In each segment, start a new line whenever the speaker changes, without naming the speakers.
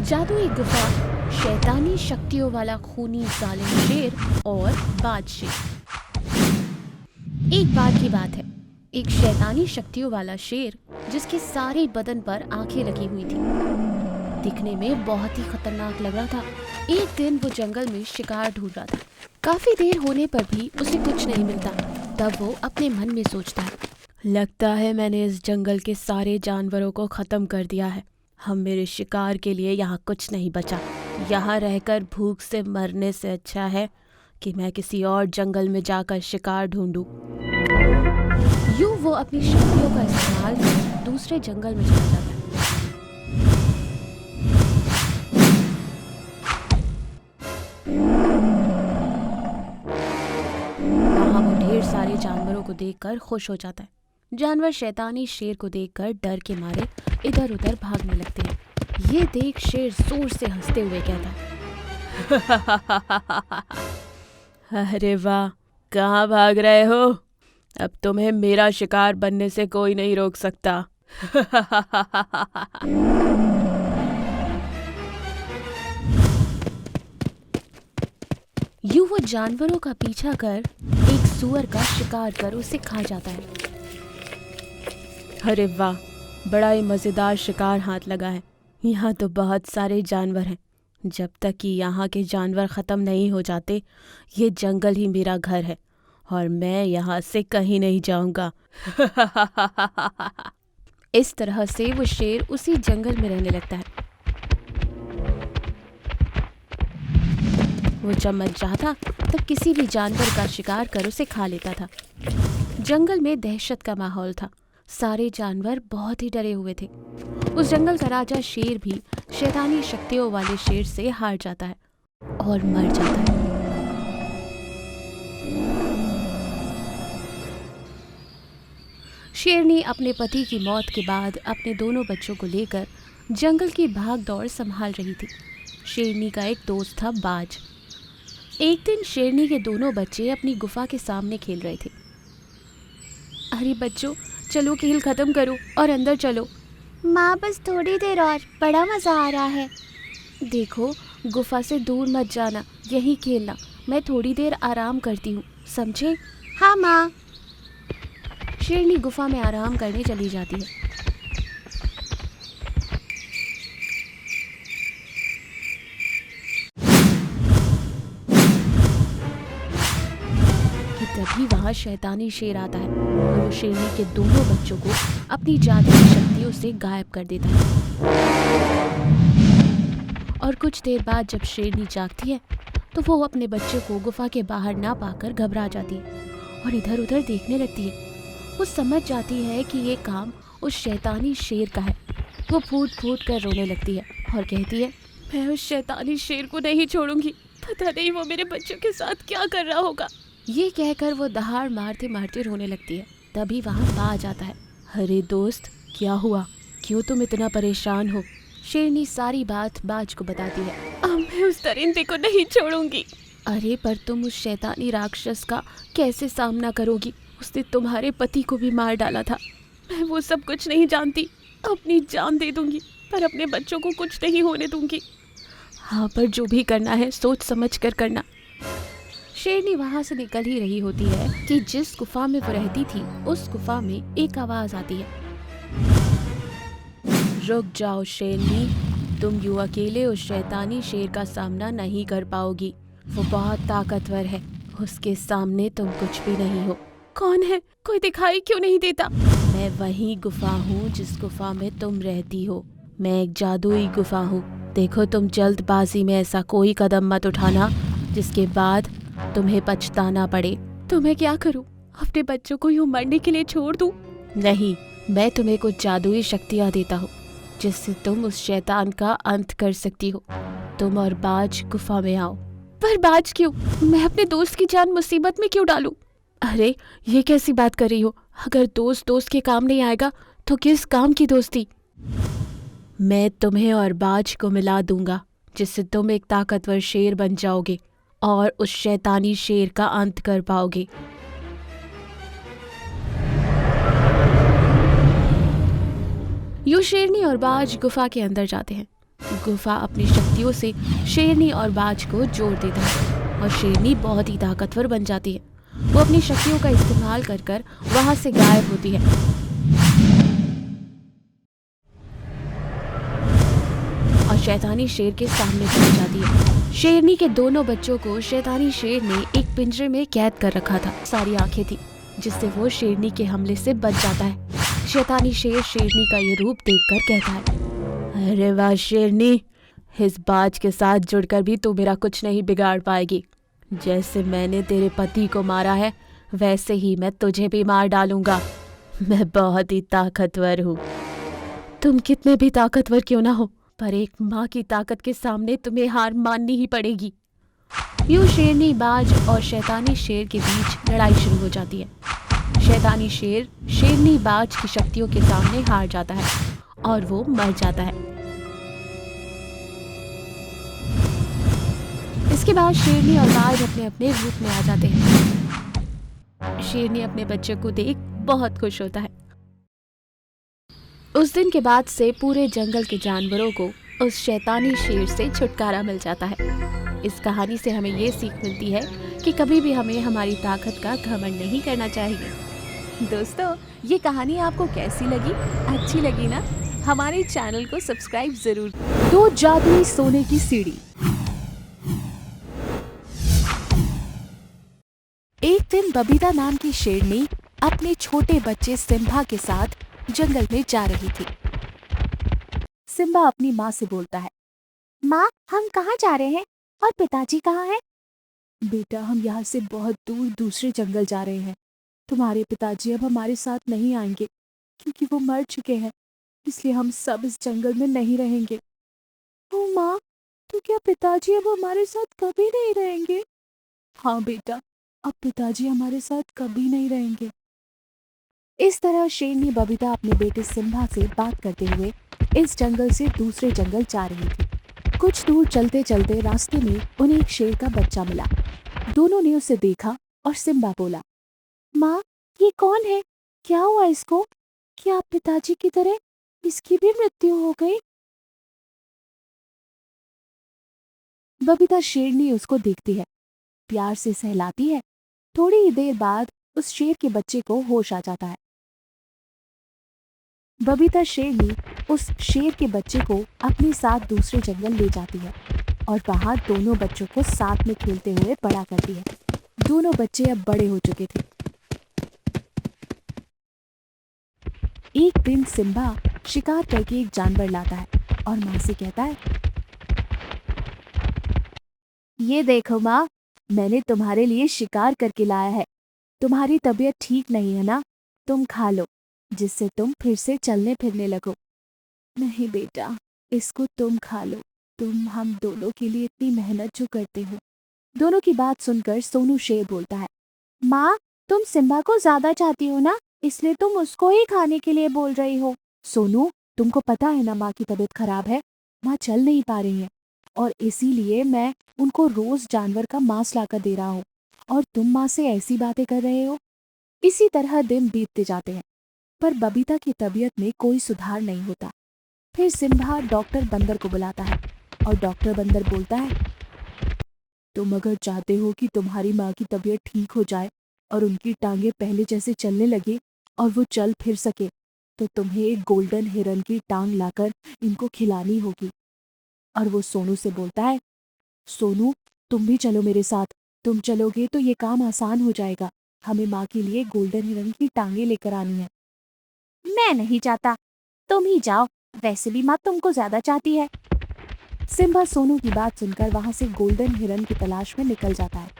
जादुई गुफा, शैतानी शक्तियों वाला खूनी जालिम शेर और बाज शेर। एक बार की बात है, एक शैतानी शक्तियों वाला शेर जिसके सारे बदन पर आंखें लगी हुई थी, दिखने में बहुत ही खतरनाक लग रहा था। एक दिन वो जंगल में शिकार ढूंढ रहा था। काफी देर होने पर भी उसे कुछ नहीं मिलता। तब वो अपने मन में सोचता है, लगता है मैंने इस जंगल के सारे जानवरों को खत्म कर दिया है। हम मेरे शिकार के लिए यहाँ कुछ नहीं बचा। यहाँ रहकर भूख से मरने से अच्छा है कि मैं किसी और जंगल में जाकर शिकार ढूंढूं। यूं वो अपनी शक्तियों का इस्तेमाल कर दूसरे जंगल में चला जाता है। वहाँ वो ढेर सारे जानवरों को देखकर खुश हो जाता है। जानवर शैतानी शेर को देखकर डर के मारे इधर उधर भागने लगते हैं। ये देख शेर जोर से हंसते हुए कहता है, अरे वाह, कहाँ भाग रहे हो? अब तुम्हें मेरा शिकार बनने से कोई नहीं रोक सकता। यूं वो जानवरों का पीछा कर एक सूअर का शिकार कर उसे खा जाता है। अरे वाह, बड़ा ही मजेदार शिकार हाथ लगा है। यहाँ तो बहुत सारे जानवर हैं। जब तक कि यहाँ के जानवर खत्म नहीं हो जाते, ये जंगल ही मेरा घर है और मैं यहाँ से कहीं नहीं जाऊंगा। इस तरह से वो शेर उसी जंगल में रहने लगता है। वो जब मर जाता तब किसी भी जानवर का शिकार कर उसे खा लेता था। जंगल में दहशत का माहौल था। सारे जानवर बहुत ही डरे हुए थे। उस जंगल का राजा शेर भी शैतानी शक्तियों वाले शेर से हार जाता है और मर जाता है। शेरनी अपने पति की मौत के बाद अपने दोनों बच्चों को लेकर जंगल की भाग दौड़ संभाल रही थी। शेरनी का एक दोस्त था बाज। एक दिन शेरनी के दोनों बच्चे अपनी गुफा के सामने खेल रहे थे। अरे बच्चों, चलो खेल खत्म करो और अंदर चलो।
माँ, बस थोड़ी देर और, बड़ा मज़ा आ रहा है।
देखो, गुफा से दूर मत जाना, यहीं खेलना। मैं थोड़ी देर आराम करती हूँ, समझे?
हाँ माँ।
शेरनी गुफा में आराम करने चली जाती है। कि तभी वहाँ शैतानी शेर आता है और वो शेरनी के दोनों बच्चों को अपनी जादुई शक्तियों से गायब कर देता है। और कुछ देर बाद जब शेरनी जागती है तो वो अपने बच्चे को गुफा के बाहर ना पाकर घबरा जाती है और इधर उधर देखने लगती है। वो समझ जाती है कि ये काम उस शैतानी शेर का है। वो फूट फूट कर रोने लगती है और कहती है, मैं उस शैतानी शेर को नहीं छोड़ूंगी। पता नहीं वो मेरे बच्चों के साथ क्या कर रहा होगा। ये कहकर वो दहाड़ मारते मारते रोने लगती है। तभी वहाँ बाज आता है। अरे दोस्त, क्या हुआ? क्यों तुम इतना परेशान हो? शेरनी सारी बात बाज को बताती है। अब मैं उस दरिंदे को नहीं छोड़ूंगी। अरे पर तुम उस शैतानी राक्षस का कैसे सामना करोगी? उसने तुम्हारे पति को भी मार डाला था। मैं वो सब कुछ नहीं जानती। अपनी जान दे दूंगी पर अपने बच्चों को कुछ नहीं होने दूंगी। हाँ, पर जो भी करना है सोच समझ कर करना। शेरनी वहाँ से निकल ही रही होती है कि जिस गुफा में वो रहती थी उस गुफा में एक आवाज आती है। रुक जाओ शेरनी, तुम यूं अकेले उस शैतानी शेर का सामना नहीं कर पाओगी। वो बहुत ताकतवर है, उसके सामने तुम कुछ भी नहीं हो। कौन है? कोई दिखाई क्यों नहीं देता? मैं वही गुफा हूँ जिस गुफा में तुम रहती हो। मैं एक जादुई गुफा हूँ। देखो, तुम जल्दबाजी में ऐसा कोई कदम मत उठाना जिसके बाद तुम्हें पछताना पड़े। तो मैं क्या करूं? अपने बच्चों को यूं मरने के लिए छोड़ दूं? नहीं, मैं तुम्हें कुछ जादुई शक्तियां देता हूँ जिससे तुम उस शैतान का अंत कर सकती हो। तुम और बाज गुफा में आओ। पर बाज क्यों? मैं अपने दोस्त की जान मुसीबत में क्यों डालूं? अरे, ये कैसी बात कर रही हो? अगर दोस्त दोस्त के काम नहीं आएगा तो किस काम की दोस्ती? मैं तुम्हें और बाज को मिला दूंगा जिससे तुम एक ताकतवर शेर बन जाओगे और उस शैतानी शेर का अंत कर पाओगे। यूं शेरनी और बाज गुफा के अंदर जाते हैं। गुफा अपनी शक्तियों से शेरनी और बाज को जोड़ देता है और शेरनी बहुत ही ताकतवर बन जाती है। वो अपनी शक्तियों का इस्तेमाल कर कर वहां से गायब होती है और शैतानी शेर के सामने पहुंच जाती है। शेरनी के दोनों बच्चों को शैतानी शेर ने एक पिंजरे में कैद कर रखा था। सारी आंखें थी जिससे वो शेरनी के हमले से बच जाता है। शैतानी शेर शेरनी का ये रूप देखकर कहता है, अरे वाह शेरनी, इस बाज के साथ जुड़कर भी तू मेरा कुछ नहीं बिगाड़ पाएगी। जैसे मैंने तेरे पति को मारा है वैसे ही मैं तुझे भी मार डालूंगा। मैं बहुत ही ताकतवर हूँ। तुम कितने भी ताकतवर क्यों ना हो, पर एक माँ की ताकत के सामने तुम्हें हार माननी ही पड़ेगी। यूं शेरनी बाज और शैतानी शेर के बीच लड़ाई शुरू हो जाती है। शैतानी शेर शेरनी बाज की शक्तियों के सामने हार जाता है और वो मर जाता है। इसके बाद शेरनी और बाज अपने अपने रूप में आ जाते हैं। शेरनी अपने बच्चे को देख बहुत खुश होता है। उस दिन के बाद से पूरे जंगल के जानवरों को उस शैतानी शेर से छुटकारा मिल जाता है। इस कहानी से हमें ये सीख मिलती है कि कभी भी हमें हमारी ताकत का घमंड नहीं करना चाहिए। दोस्तों, ये कहानी आपको कैसी लगी? अच्छी लगी ना? हमारे चैनल को सब्सक्राइब जरूर। 2 जादुई सोने की सीढ़ी। एक दिन बबीता नाम की शेरनी अपने छोटे बच्चे सिम्बा के साथ जंगल में जा रही थी। सिम्बा अपनी माँ से बोलता है,
माँ, हम कहाँ जा रहे हैं और पिताजी कहाँ हैं?
बेटा, हम यहाँ से बहुत दूर दूसरे जंगल जा रहे हैं। तुम्हारे पिताजी अब हमारे साथ नहीं आएंगे क्योंकि वो मर चुके हैं, इसलिए हम सब इस जंगल में नहीं रहेंगे। ओ माँ, तो क्या पिताजी अब हमारे साथ कभी नहीं रहेंगे? हाँ बेटा, अब पिताजी हमारे साथ कभी नहीं रहेंगे।
इस तरह शेरनी बबीता अपने बेटे सिम्बा से बात करते हुए इस जंगल से दूसरे जंगल जा रही थी। कुछ दूर चलते चलते रास्ते में उन्हें एक शेर का बच्चा मिला। दोनों ने उसे देखा और सिम्बा बोला,
माँ, ये कौन है? क्या हुआ इसको? क्या पिताजी की तरह इसकी भी मृत्यु हो गई?
बबीता शेरनी उसको देखती है, प्यार से सहलाती है। थोड़ी ही देर बाद उस शेर के बच्चे को होश आ जाता है। बबीता शेरनी उस शेर के बच्चे को अपने साथ दूसरे जंगल ले जाती है और वहां दोनों बच्चों को साथ में खेलते हुए बड़ा करती है। दोनों बच्चे अब बड़े हो चुके थे। एक दिन सिम्बा शिकार करके एक जानवर लाता है और माँ से कहता है, ये देखो माँ, मैंने तुम्हारे लिए शिकार करके लाया है। तुम्हारी तबीयत ठीक नहीं है ना, तुम खा लो, जिससे तुम फिर से चलने फिरने लगो।
नहीं बेटा, इसको तुम खा लो। तुम हम दोनों के लिए इतनी मेहनत जो करते हो।
दोनों की बात सुनकर सोनू शेर बोलता है,
माँ, तुम सिम्बा को ज्यादा चाहती हो ना, इसलिए तुम उसको ही खाने के लिए बोल रही हो।
सोनू, तुमको पता है ना माँ की तबीयत खराब है, माँ चल नहीं पा रही है और इसीलिए मैं उनको रोज जानवर का मांस लाकर दे रहा हूँ और तुम माँ से ऐसी बातें कर रहे हो। इसी तरह दिन बीतते जाते हैं पर बबीता की तबीयत में कोई सुधार नहीं होता। फिर सिम्बा डॉक्टर बंदर को बुलाता है और डॉक्टर बंदर बोलता है,
तुम अगर चाहते हो कि तुम्हारी माँ की तबीयत ठीक हो जाए और उनकी टांगे पहले जैसे चलने लगे और वो चल फिर सके, तो तुम्हें एक गोल्डन हिरन की टांग लाकर इनको खिलानी होगी। और वो सोनू से बोलता है, सोनू, तुम भी चलो मेरे साथ। तुम चलोगे तो ये काम आसान हो जाएगा। हमें माँ के लिए गोल्डन हिरन की टांगे लेकर आनी है।
मैं नहीं चाहता, तुम ही जाओ, वैसे भी माँ तुमको ज्यादा चाहती है।
सिम्बा सोनू की बात सुनकर वहां से गोल्डन हिरन की तलाश में निकल जाता है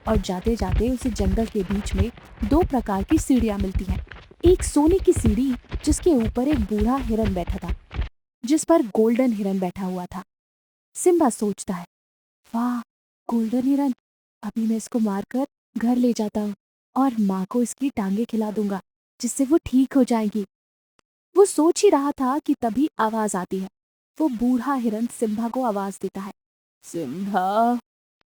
और जाते जाते उसे जंगल के बीच में 2 प्रकार की सीढ़ियां मिलती हैं। एक सोने की सीढ़ी जिसके ऊपर एक बूढ़ा हिरन बैठा था, जिस पर गोल्डन हिरन बैठा हुआ था। सिम्बा सोचता है, वाह, गोल्डन हिरन, अभी मैं इसको मारकर घर ले जाता हूँ और माँ को इसकी टांगे खिला दूंगा, जिससे वो ठीक हो जाएगी। वो सोच ही रहा था कि तभी आवाज आती है। वो बूढ़ा हिरन सिम्बा को आवाज देता है,
सिम्बा,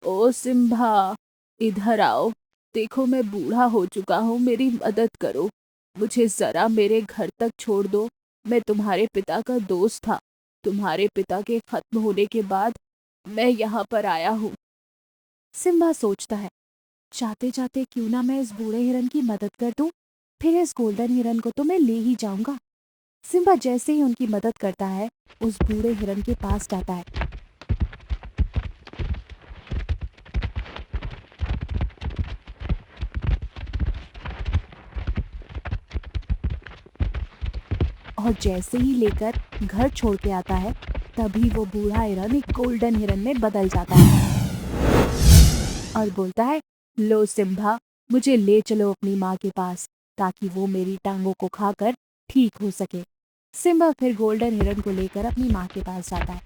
ओ सिम्बा, इधर आओ। देखो मैं बूढ़ा हो चुका हूँ, मेरी मदद करो। मुझे जरा मेरे घर तक छोड़ दो। मैं तुम्हारे पिता का दोस्त था। तुम्हारे पिता के खत्म होने के बाद मैं यहाँ पर आया हूँ।
सिम्बा सोचता है, चाहते चाहते क्यों ना मैं इस बूढ़े हिरन की मदद कर दूं, फिर इस गोल्डन हिरन को तो मैं ले ही जाऊंगा। सिम्बा जैसे ही उनकी मदद करता है, उस बूढ़े हिरन के पास जाता है। और जैसे ही लेकर घर छोड़ के आता है, तभी वो बूढ़ा हिरन एक गोल्डन हिरन में बदल जाता है और बोलता है, लो सिम्बा, मुझे ले चलो अपनी माँ के पास, ताकि वो मेरी टांगों को खाकर ठीक हो सके। सिम्बा फिर गोल्डन हिरन को लेकर अपनी माँ के पास जाता है।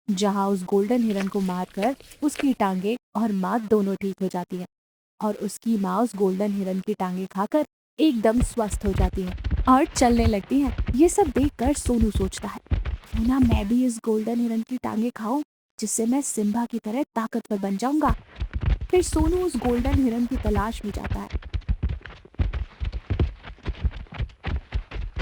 जहाँ उस गोल्डन हिरन को मारकर उसकी टांगे और माँ दोनों ठीक हो जाती है और उसकी माँ उस गोल्डन हिरन की टांगे खाकर एकदम स्वस्थ हो जाती है और चलने लगती है। ये सब देखकर सोनू सोचता है, क्यों ना मैं भी इस गोल्डन हिरन की टांगे खाऊं, जिससे मैं सिम्बा की तरह ताकतवर बन जाऊंगा। फिर सोनू उस गोल्डन हिरन की तलाश में जाता है,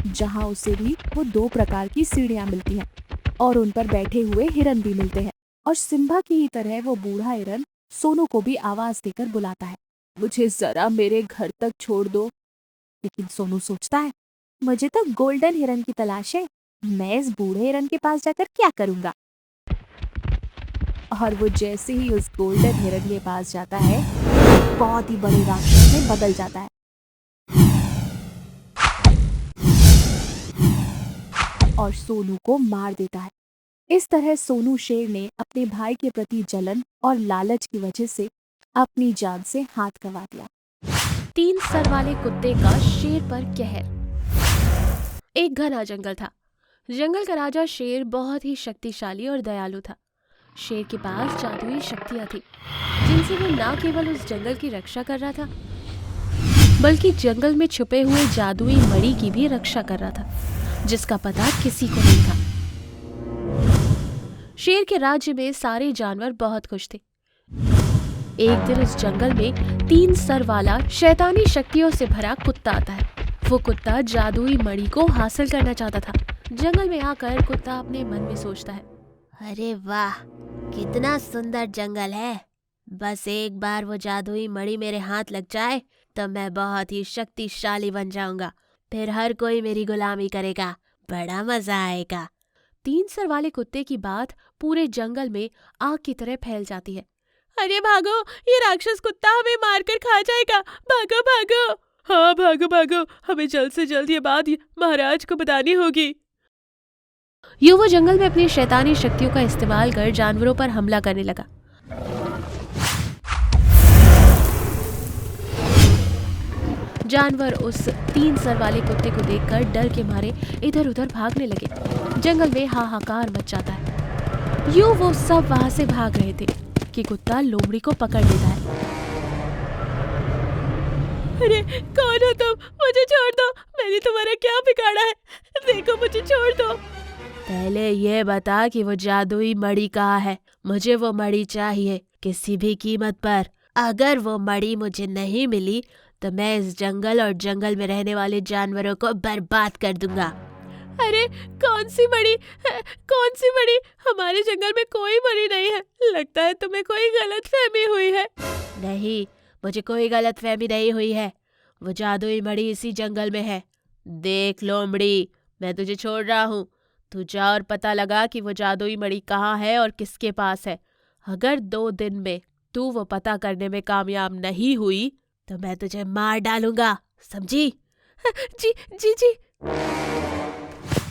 जहाँ उसे भी वो 2 प्रकार की सीढ़ियाँ मिलती हैं और उन पर बैठे हुए हिरन भी मिलते हैं। और सिम्बा की ही तरह वो बूढ़ा हिरन सोनू को भी आवाज देकर बुलाता है, मुझे जरा मेरे घर तक छोड़ दो। लेकिन सोनू सोचता है, मुझे तो गोल्डन हिरन की तलाश है, मैं इस बूढ़े हिरन के पास जाकर क्या करूंगा। और वो जैसे ही उस गोल्डन हिरन के पास जाता है, बहुत ही बड़े राक्षस में बदल जाता है और सोनू को मार देता है। इस तरह सोनू शेर ने अपने भाई के प्रति जलन और लालच की वजह से अपनी जान से हाथ गंवा दिया।
3 सर वाले कुत्ते का शेर पर कहर। एक घना जंगल था। जंगल का राजा शेर बहुत ही शक्तिशाली और दयालु था। शेर के पास जादुई शक्तियां थी, जिनसे वो न केवल उस जंगल की रक्षा कर रहा था, बल्कि जंगल में छुपे हुए जादुई मणि की भी रक्षा कर रहा था, जिसका पता किसी को नहीं था। शेर के राज्य में सारे जानवर बहुत खुश थे। एक दिन उस जंगल में 3 सर वाला शैतानी शक्तियों से भरा कुत्ता आता है। वो कुत्ता जादुई मणि को हासिल करना चाहता था। जंगल में आकर कुत्ता अपने मन में सोचता है, अरे वाह, कितना सुंदर जंगल है। बस एक बार वो जादुई मणि मेरे हाथ लग जाए तो मैं बहुत ही शक्तिशाली बन जाऊंगा। फिर हर कोई मेरी गुलामी करेगा, बड़ा मजा आएगा। 3 सर वाले कुत्ते की बात पूरे जंगल में आग की तरह फैल जाती है। अरे भागो, ये राक्षस कुत्ता हमें मारकर खा जाएगा, भागो भागो। हाँ भागो भागो, हमें जल्द से जल्द ये बात महाराज को बतानी होगी। यूं वो जंगल में अपनी शैतानी शक्तियों का इस्तेमाल कर जानवरों पर हमला करने लगा। जानवर उस 3 सर वाले कुत्ते को देखकर डर के मारे इधर उधर भागने लगे। जंगल में हाहाकार मच जाता है। यूं वो सब वहां से भाग रहे थे कि कुत्ता लोमड़ी को पकड़ लेता है। अरे कौन हो तुम? मुझे छोड़ दो, मैंने तुम्हारा क्या बिगाड़ा है? देखो, मुझे छोड़ दो। पहले ये बता कि वो जादुई मणि कहाँ है? मुझे वो मणि चाहिए, किसी भी कीमत पर। अगर वो मणि मुझे नहीं मिली तो मैं इस जंगल और जंगल में रहने वाले जानवरों को बर्बाद कर दूंगा। अरे कौन सी मणि? कौन सी मणि? हमारे जंगल में कोई मणि नहीं है। लगता है तुम्हें कोई गलतफहमी हुई है। नहीं, मुझे कोई गलतफहमी नहीं हुई है। वो जादुई मणि इसी जंगल में है। देख लोमड़ी, मैं तुझे छोड़ रहा हूँ। तू जा और पता लगा कि वो जादुई मणि कहाँ है और किसके पास है। अगर 2 दिन में तू वो पता करने में कामयाब नहीं हुई तो मैं तुझे मार डालूंगा, समझी? जी जी जी।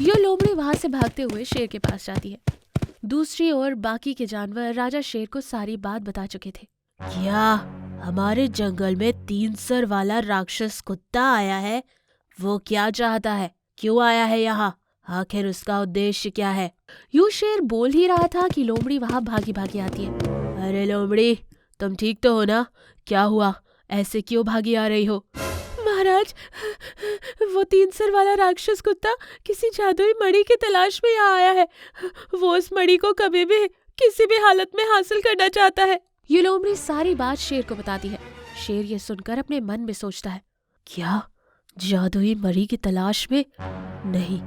यो लोमड़ी वहां से भागते हुए शेर के पास जाती है। दूसरी ओर बाकी के जानवर राजा शेर को सारी बात बता चुके थे। क्या हमारे जंगल में 3 सर वाला राक्षस कुत्ता आया है? वो क्या चाहता है? क्यों आया है यहाँ? आखिर उसका उद्देश्य क्या है? यूं शेर बोल ही रहा था कि लोमड़ी वहां भागी भागी आती है। अरे लोमड़ी, तुम ठीक तो हो ना? क्या हुआ? ऐसे क्यों भागी आ रही हो? महाराज, वो 3 सर वाला राक्षस कुत्ता किसी जादुई मणि की तलाश में यहाँ आया है। वो उस मणि को कभी भी किसी भी हालत में हासिल करना चाहता है। ये लोमड़ी सारी बात शेर को बताती है। शेर ये सुनकर अपने मन में सोचता है, क्या जादुई मणि की तलाश में? नहीं,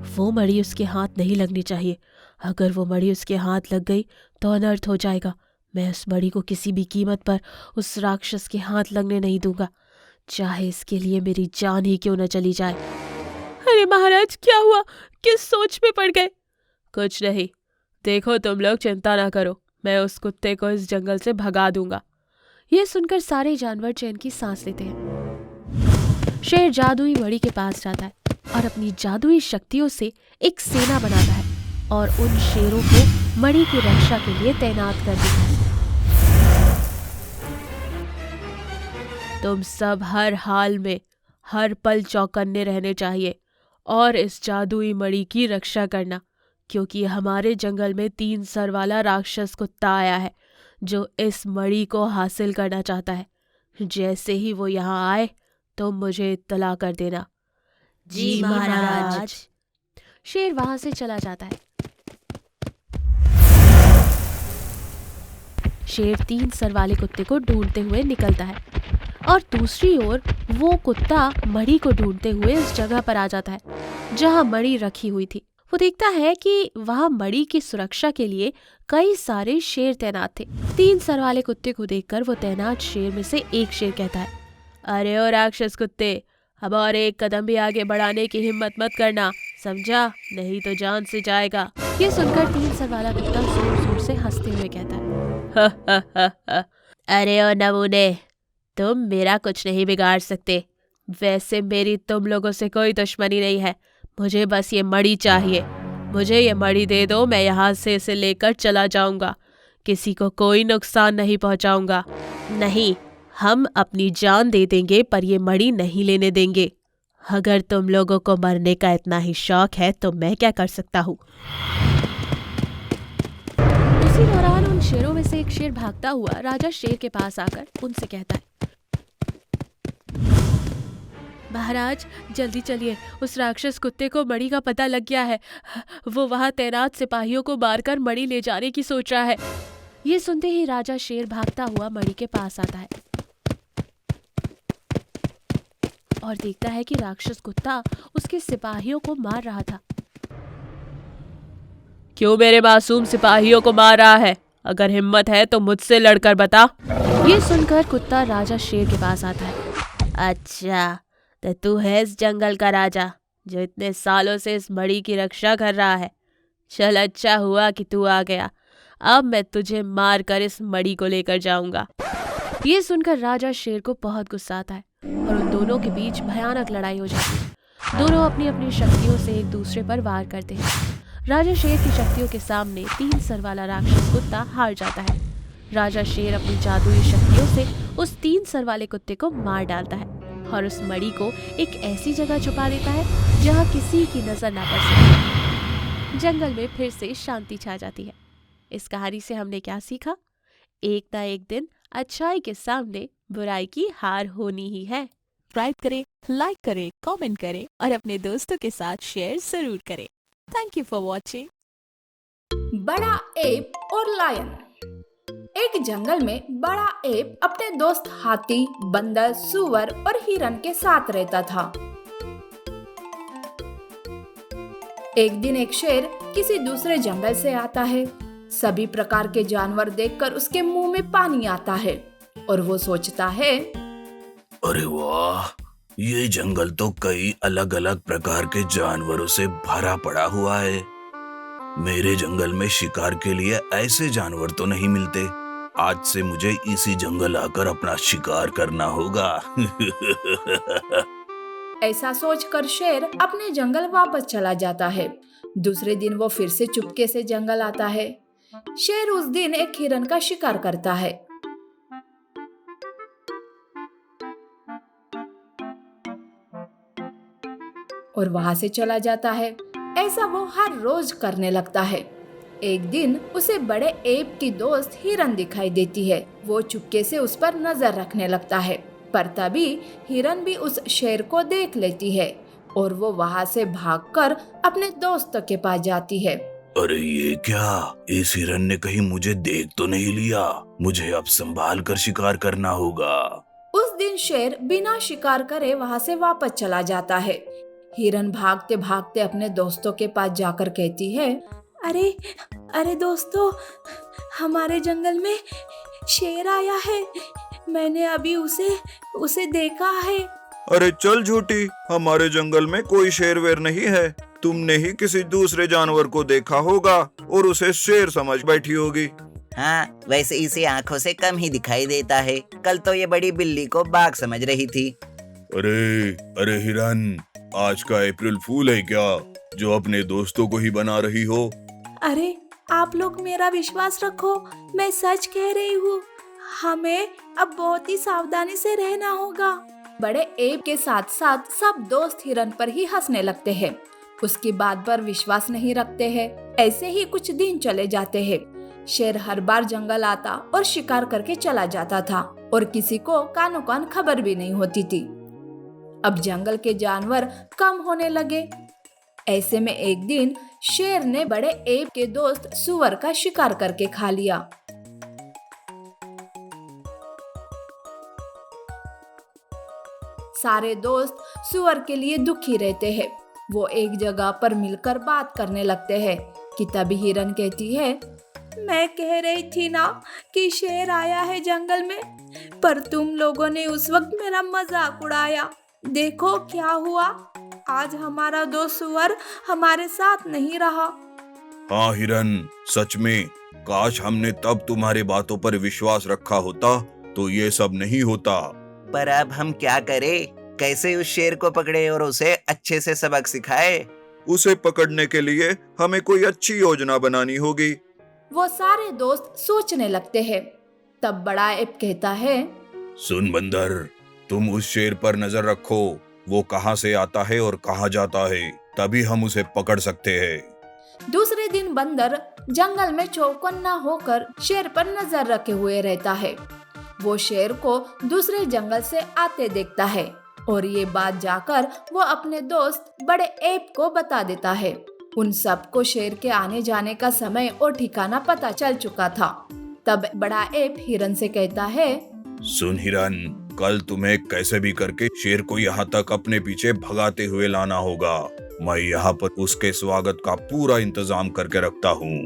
वो मणि उसके हाथ नहीं लगनी चाहिए। अगर वो मणि उसके हाथ लग गई तो अनर्थ हो जाएगा। मैं उस मणि को किसी भी कीमत पर उस राक्षस के हाथ लगने नहीं दूंगा, चाहे इसके लिए मेरी जान ही क्यों न चली जाए। अरे महाराज, क्या हुआ? किस सोच में पड़ गए? कुछ नहीं, देखो तुम लोग चिंता ना करो, मैं उस कुत्ते को इस जंगल से भगा दूंगा। ये सुनकर सारे जानवर चैन की सांस लेते हैं। शेर जादुई मणि के पास जाता है और अपनी जादुई शक्तियों से एक सेना बनाता है और उन शेरों को मणि की रक्षा के लिए तैनात कर देता है। तुम सब हर हाल में, हर पल चौकन्ने रहने चाहिए और इस जादुई मणि की रक्षा करना, क्योंकि हमारे जंगल में 3 सर वाला राक्षस कुत्ता आया है जो इस मणि को हासिल करना चाहता है। जैसे ही वो यहाँ आए तो मुझे इत्तला कर देना।
जी महाराज।
शेर वहां से चला जाता है। शेर 3 सर वाले कुत्ते को ढूंढते हुए निकलता है और दूसरी ओर वो कुत्ता मणि को ढूंढते हुए उस जगह पर आ जाता है जहां मणि रखी हुई थी। वो देखता है कि वहां मणि की सुरक्षा के लिए कई सारे शेर तैनात थे। 3 सर वाले कुत्ते को देखकर वो तैनात शेर में से एक शेर कहता है, अरे ओ राक्षस कुत्ते, अब और एक कदम भी आगे बढ़ाने की हिम्मत मत करना, समझा? नहीं तो जान से जाएगा। ये सुनकर 3 सर वाला कुत्ता जोर जोर से हंसते हुए कहता है, अरे ओ नमूने, तुम मेरा कुछ नहीं बिगाड़ सकते। वैसे मेरी तुम लोगों से कोई दुश्मनी नहीं है, मुझे बस ये मणि चाहिए। मुझे ये मणि दे दो, मैं यहाँ से इसे लेकर चला जाऊंगा, किसी को कोई नुकसान नहीं पहुंचाऊंगा। नहीं, हम अपनी जान दे देंगे पर ये मणि नहीं लेने देंगे। अगर तुम लोगों को मरने का इतना ही शौक है तो मैं क्या कर सकता हूँ। उसी दौरान उन शेरों में से एक शेर भागता हुआ राजा शेर के पास आकर उनसे कहता है, महाराज जल्दी चलिए, उस राक्षस कुत्ते को मणि का पता लग गया है। वो वहां तैनात सिपाहियों को मारकर मणि ले जाने की सोच रहा है। ये सुनते ही राजा शेर भागता हुआ मणि के पास आता है और देखता है कि राक्षस कुत्ता उसके सिपाहियों को मार रहा था। क्यों मेरे मासूम सिपाहियों को मार रहा है? अगर हिम्मत है तो मुझसे लड़कर बता। ये सुनकर कुत्ता राजा शेर के पास आता है। अच्छा, तो तू है इस जंगल का राजा जो इतने सालों से इस मणि की रक्षा कर रहा है। चल, अच्छा हुआ कि तू आ गया। अब मैं तुझे मार कर इस मणि को लेकर जाऊंगा। ये सुनकर राजा शेर को बहुत गुस्सा आता है और उन दोनों के बीच भयानक लड़ाई हो जाती है। दोनों अपनी अपनी शक्तियों से एक दूसरे पर वार करते हैं। राजा शेर की शक्तियों के सामने 3 सर वाला राक्षस कुत्ता हार जाता है। राजा शेर अपनी जादुई शक्तियों से उस 3 सर वाले कुत्ते को मार डालता है और उस मणि को एक ऐसी जगह छुपा देता है जहां किसी की नजर ना पड़ सके। जंगल में फिर से शांति छा जाती है। इस कहानी से हमने क्या सीखा? एक ना एक दिन अच्छाई के सामने बुराई की हार होनी ही है।
सब्सक्राइब करें, लाइक करें, कमेंट करें और अपने दोस्तों के साथ शेयर जरूर करें। Thank you for watching.
बड़ा एप और लायन। एक जंगल में बड़ा एप अपने दोस्त हाथी, बंदर, सूअर और हिरन के साथ रहता था। एक दिन एक शेर किसी दूसरे जंगल से आता है। सभी प्रकार के जानवर देखकर उसके मुंह में पानी आता है और वो सोचता है,
अरे वाह, ये जंगल तो कई अलग अलग प्रकार के जानवरों से भरा पड़ा हुआ है। मेरे जंगल में शिकार के लिए ऐसे जानवर तो नहीं मिलते। आज से मुझे इसी जंगल आकर अपना शिकार करना होगा।
ऐसा सोचकर शेर अपने जंगल वापस चला जाता है। दूसरे दिन वो फिर से चुपके से जंगल आता है। शेर उस दिन एक हिरन का शिकार करता है। और वहां से चला जाता है। ऐसा वो हर रोज करने लगता है। एक दिन उसे बड़े एप की दोस्त हिरन दिखाई देती है। वो चुपके से उस पर नजर रखने लगता है, पर तभी हिरन भी उस शेर को देख लेती है और वो वहां से भागकर अपने दोस्त के पास जाती है।
अरे ये क्या, इस हिरन ने कहीं मुझे देख तो नहीं लिया? मुझे अब संभाल कर शिकार करना होगा।
उस दिन शेर बिना शिकार करे वहां से वापस चला जाता है। हिरन भागते भागते अपने दोस्तों के पास जाकर कहती है,
अरे अरे दोस्तों, हमारे जंगल में शेर आया है। मैंने अभी उसे देखा है।
अरे चल झूठी, हमारे जंगल में कोई शेर वेर नहीं है। तुमने ही किसी दूसरे जानवर को देखा होगा और उसे शेर समझ बैठी होगी।
हाँ, वैसे इसे आंखों से कम ही दिखाई देता है। कल तो ये बड़ी बिल्ली को बाघ समझ रही थी।
अरे अरे हिरन, आज का अप्रैल फूल है क्या, जो अपने दोस्तों को ही बना रही हो?
अरे आप लोग मेरा विश्वास रखो, मैं सच कह रही हूँ। हमें अब बहुत ही सावधानी से रहना होगा।
बड़े एब के साथ साथ सब दोस्त हिरन पर ही हंसने लगते हैं। उसकी बात पर विश्वास नहीं रखते हैं। ऐसे ही कुछ दिन चले जाते हैं। शेर हर बार जंगल आता और शिकार करके चला जाता था और किसी को कानो कान खबर भी नहीं होती थी। अब जंगल के जानवर कम होने लगे। ऐसे में एक दिन शेर ने बड़े एब के दोस्त सुअर का शिकार करके खा लिया। सारे दोस्त सुअर के लिए दुखी रहते हैं। वो एक जगह पर मिलकर बात करने लगते हैं कि तभी हिरन कहती है,
मैं कह रही थी ना कि शेर आया है जंगल में, पर तुम लोगों ने उस वक्त मेरा मजाक उड़ाया। देखो क्या हुआ, आज हमारा दोस्त सुअर हमारे साथ नहीं रहा।
हाँ हिरन, सच में काश हमने तब तुम्हारी बातों पर विश्वास रखा होता तो ये सब नहीं होता।
पर अब हम क्या करें? कैसे उस शेर को पकड़े और उसे अच्छे से सबक सिखाए?
उसे पकड़ने के लिए हमें कोई अच्छी योजना बनानी होगी।
वो सारे दोस्त सोचने लगते हैं। तब बड़ा एब कहता है,
सुन बंदर, तुम उस शेर पर नजर रखो। वो कहाँ से आता है और कहाँ जाता है, तभी हम उसे पकड़ सकते हैं।
दूसरे दिन बंदर जंगल में चौकन्ना होकर शेर पर नजर रखे हुए रहता है। वो शेर को दूसरे जंगल से आते देखता है और ये बात जाकर वो अपने दोस्त बड़े एब को बता देता है। उन सबको शेर के आने जाने का समय और ठिकाना पता चल चुका था। तब बड़ा एब हिरन से कहता है,
सुन हिरन, कल तुम्हें कैसे भी करके शेर को यहाँ तक अपने पीछे भगाते हुए लाना होगा। मैं यहाँ पर उसके स्वागत का पूरा इंतजाम करके रखता हूँ।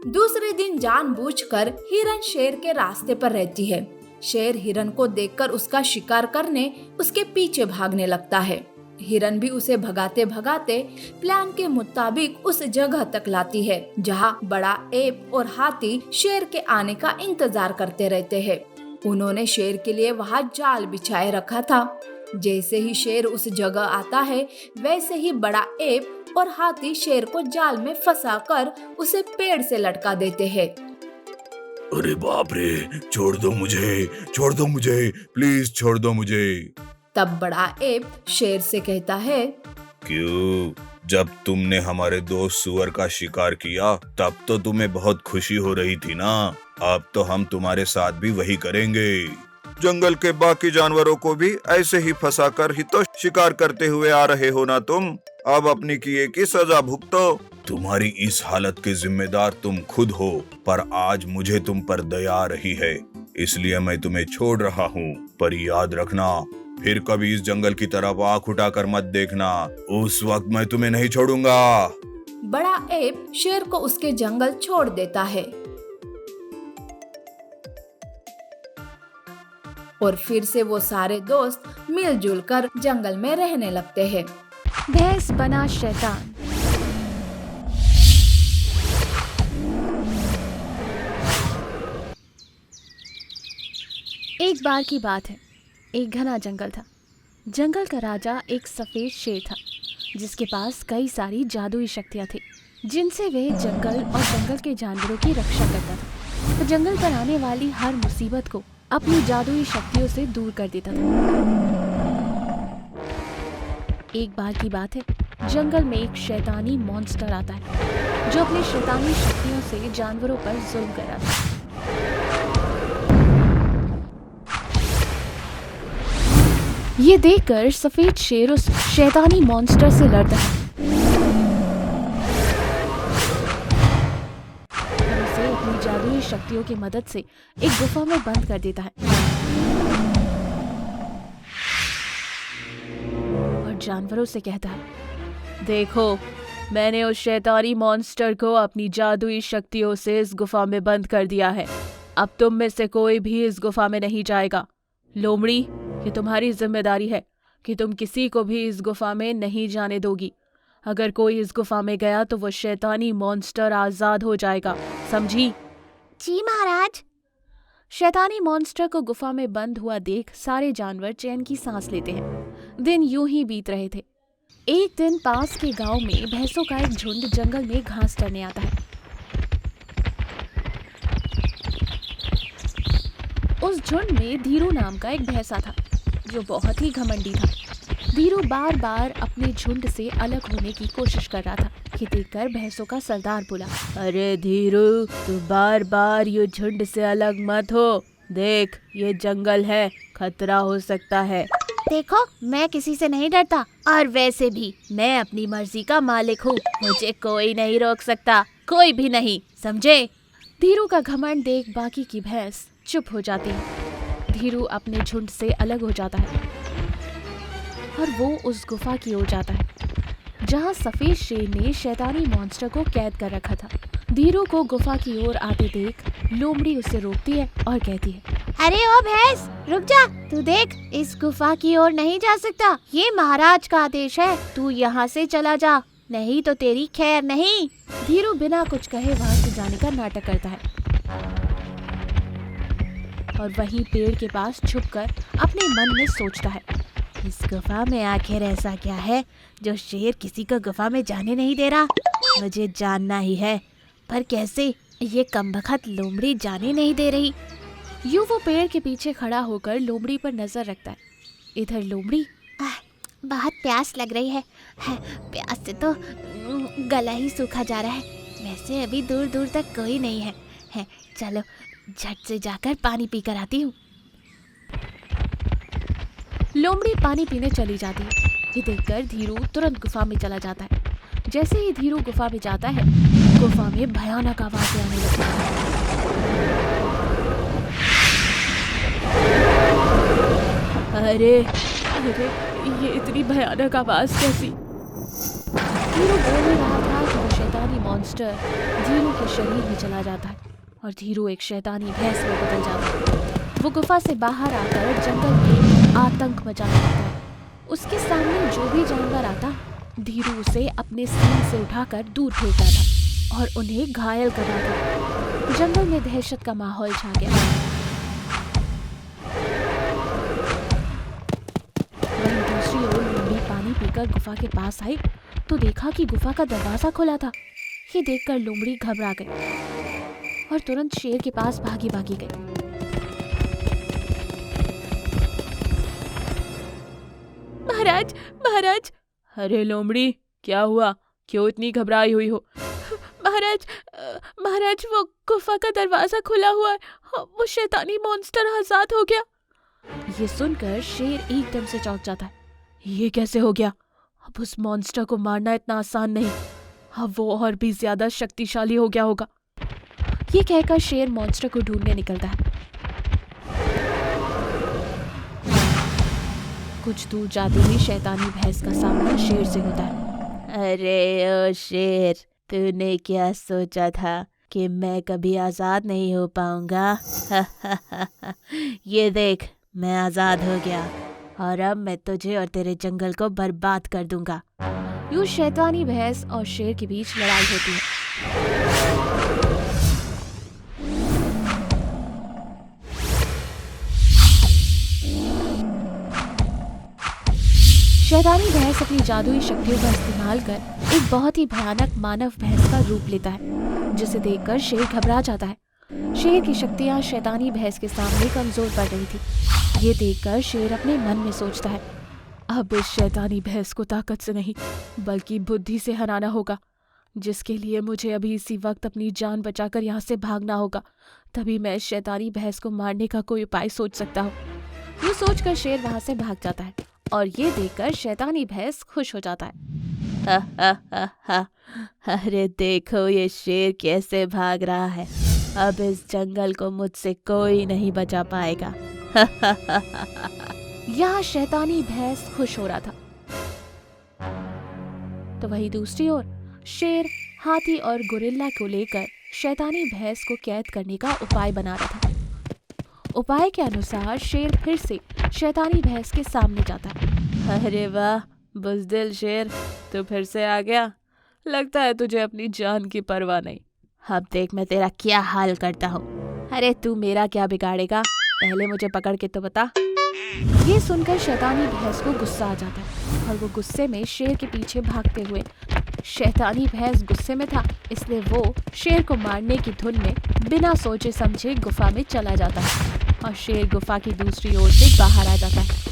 दूसरे दिन जानबूझकर हिरन शेर के रास्ते पर रहती है। शेर हिरन को देखकर उसका शिकार करने उसके पीछे भागने लगता है। हिरन भी उसे भगाते भगाते प्लान के मुताबिक उस जगह तक लाती है जहाँ बड़ा एब और हाथी शेर के आने का इंतजार करते रहते हैं। उन्होंने शेर के लिए वहाँ जाल बिछाए रखा था। जैसे ही शेर उस जगह आता है, वैसे ही बड़ा एब और हाथी शेर को जाल में फंसाकर उसे पेड़ से लटका देते हैं।
अरे बाप रे, छोड़ दो मुझे, प्लीज छोड़ दो मुझे।
तब बड़ा एब शेर से कहता है,
क्यों? जब तुमने हमारे दोस्त सुअर का शिकार किया तब तो तुम्हें बहुत खुशी हो रही थी ना। अब तो हम तुम्हारे साथ भी वही करेंगे। जंगल के बाकी जानवरों को भी ऐसे ही फंसाकर ही तो शिकार करते हुए आ रहे हो ना तुम। अब अपनी किए की सजा भुगतो। तुम्हारी इस हालत के जिम्मेदार तुम खुद हो, पर आज मुझे तुम पर दया आ रही है, इसलिए मैं तुम्हें छोड़ रहा हूँ। पर याद रखना, फिर कभी इस जंगल की तरफ आंख उठाकर मत देखना। उस वक्त मैं तुम्हें नहीं छोड़ूंगा।
बड़ा एब शेर को उसके जंगल छोड़ देता है और फिर से वो सारे दोस्त मिलजुल कर जंगल में रहने लगते हैं।
भैंस बना शैतान। एक बार की बात है, एक घना जंगल था। जंगल का राजा एक सफेद शेर था जिसके पास कई सारी जादुई शक्तियां थी जिनसे वह जंगल और जंगल के जानवरों की रक्षा करता था। तो जंगल पर आने वाली हर मुसीबत को अपनी जादुई शक्तियों से दूर कर देता था। एक बार की बात है, जंगल में एक शैतानी मॉन्स्टर आता है जो अपनी शैतानी शक्तियों से जानवरों पर जुल्म कर रहा था। ये देखकर सफेद शेर उस शैतानी मॉन्स्टर से लड़ता है। जादुई शक्तियों की मदद से एक गुफा में बंद कर देता है और जानवरों से कहता है, देखो, मैंने उस शैतानी मॉन्स्टर को अपनी जादुई शक्तियों से इस गुफा में बंद कर दिया है। अब तुम में से कोई भी इस गुफा में नहीं जाएगा। लोमड़ी, ये तुम्हारी जिम्मेदारी है कि तुम किसी को भी इस गुफा में नहीं जाने दोगी। अगर कोई इस गुफा में गया तो वो शैतानी मॉन्स्टर आजाद हो जाएगा, समझी?
जी महाराज।
शैतानी मॉन्स्टर को गुफा में बंद हुआ देख सारे जानवर चैन की सांस लेते हैं। दिन यूं ही बीत रहे थे। एक दिन पास के गांव में भैंसों का एक झुंड जंगल में घास चरने आता है। उस झुंड में धीरू नाम का एक भैंसा था जो बहुत ही घमंडी था। धीरू बार बार अपने झुंड से अलग होने की कोशिश कर रहा था। ये देखकर भैंसों का सरदार बोला, अरे धीरू, तू बार बार ये झुंड से अलग मत हो। देख, ये जंगल है, खतरा हो सकता है।
देखो, मैं किसी से नहीं डरता, और वैसे भी मैं अपनी मर्जी का मालिक हूँ। मुझे कोई नहीं रोक सकता, कोई भी नहीं, समझे?
धीरू का घमंड देख बाकी की भैंस चुप हो जाती है। धीरू अपने झुंड से अलग हो जाता है और वो उस गुफा की ओर जाता है जहाँ सफेद शेर ने शैतानी मॉन्स्टर को कैद कर रखा था। धीरू को गुफा की ओर आते देख लोमड़ी उसे रोकती है और कहती है,
अरे ओ भैंस, रुक जा। तू देख, इस गुफा की ओर नहीं जा सकता। ये महाराज का आदेश है, तू यहाँ से चला जा, नहीं तो तेरी खैर नहीं।
धीरू बिना कुछ कहे वहाँ से जाने का नाटक करता है और वहीं पेड़ के पास छुपकर अपने मन में सोचता है,
इस गुफा में आखिर ऐसा क्या है जो शेर किसी को गुफा में जाने नहीं दे रहा? मुझे जानना ही है, पर कैसे? ये कमबख्त लोमड़ी जाने नहीं दे रही।
यूं वो पेड़ के पीछे खड़ा होकर लोमड़ी पर नजर रखता है। इधर लोमड़ी,
बहुत प्यास लग रही है। प्यास से तो गला ही सूखा जा रहा है। वैसे अभी दूर दूर तक कोई नहीं है। चलो झट से जाकर पानी पीकर आती हूँ।
लोमड़ी पानी पीने चली जाती है। ये देखकर धीरू तुरंत गुफा में चला जाता है। जैसे ही धीरू गुफा में जाता है, गुफा में भयानक आवाजें आने लगती हैं। अरे ये इतनी भयानक आवाज कैसी? धीरू बोल ही रहा था कि वो शैतानी मॉन्स्टर धीरू के शरीर में चला जाता है और धीरू एक शैतानी भैंस में बदल जाता है। वो गुफा से बाहर आकर जंगल में आतंक मचाने लगता है। उसके सामने जो भी जानवर आता, धीरू उसे अपने सींग से उठाकर दूर फेंकता था और उन्हें घायल कर रहा था। जंगल में दहशत का माहौल छा गया। वहीं दूसरी ओर लोमड़ी पानी पीकर गुफा के पास आई तो देखा कि गुफा का दरवाजा खुला था। ये देखकर लोमड़ी घबरा गई और तुरंत शेर के पास भागी गई। महाराज। अरे लोमड़ी, क्या हुआ? क्यों इतनी घबराई हुई हो? महाराज, वो गुफा का दरवाजा खुला हुआ है। वो शैतानी मॉन्स्टर आजाद हो गया। ये सुनकर शेर एकदम से चौंक जाता है। ये कैसे हो गया? अब उस मॉन्स्टर को मारना इतना आसान नहीं। अब वो और भी ज्यादा शक्तिशाली हो गया होगा। ये कहकर शेर मॉन्स्टर को ढूंढने निकलता है। कुछ दूर जाते ही शैतानी भैंस का सामना शेर से होता है।
अरे ओ शेर, तूने क्या सोचा था कि मैं कभी आजाद नहीं हो पाऊंगा? ये देख, मैं आजाद हो गया और अब मैं तुझे और तेरे जंगल को बर्बाद कर दूंगा।
यूं शैतानी भैंस और शेर के बीच लड़ाई होती है। शैतानी भैंस अपनी जादुई शक्तियों का इस्तेमाल कर एक बहुत ही भयानक मानव भैंस का रूप लेता है, जिसे देखकर शेर घबरा जाता है। शेर की शक्तियां शैतानी भैंस के सामने कमजोर पड़ रही थी। ये देखकर शेर अपने मन में सोचता है, अब इस शैतानी भैंस को ताकत से नहीं बल्कि बुद्धि से हराना होगा, जिसके लिए मुझे अभी इसी वक्त अपनी जान बचाकर यहाँ से भागना होगा। तभी मैं इस शैतानी भैंस को मारने का कोई उपाय सोच सकता हूँ। ये सोचकर शेर वहां से भाग जाता है और ये देखकर शैतानी भैंस खुश हो जाता है।
अरे देखो, ये शेर कैसे भाग रहा है।
अब इस जंगल को मुझसे कोई नहीं बचा पाएगा। यहाँ शैतानी भैंस खुश हो रहा था, तो वहीं दूसरी ओर शेर हाथी और गोरिल्ला को लेकर शैतानी भैंस को कैद करने का उपाय बना रहा था। उपाय के अनुसार शेर फिर से शैतानी भैंस के सामने जाता है। अरे वाह बुज़दिल शेर, तू फिर से आ गया। लगता है तुझे अपनी जान की परवाह नहीं। अब देख मैं तेरा क्या हाल करता हूँ। अरे तू मेरा क्या बिगाड़ेगा, पहले मुझे पकड़ के तो बता। ये सुनकर शैतानी भैंस को गुस्सा आ जाता है और वो गुस्से में शेर के पीछे भागते हुए, शैतानी भैंस गुस्से में था इसलिए वो शेर को मारने की धुन में बिना सोचे समझे गुफा में चला जाता है और शेर गुफा की दूसरी ओर से बाहर आ जाता है।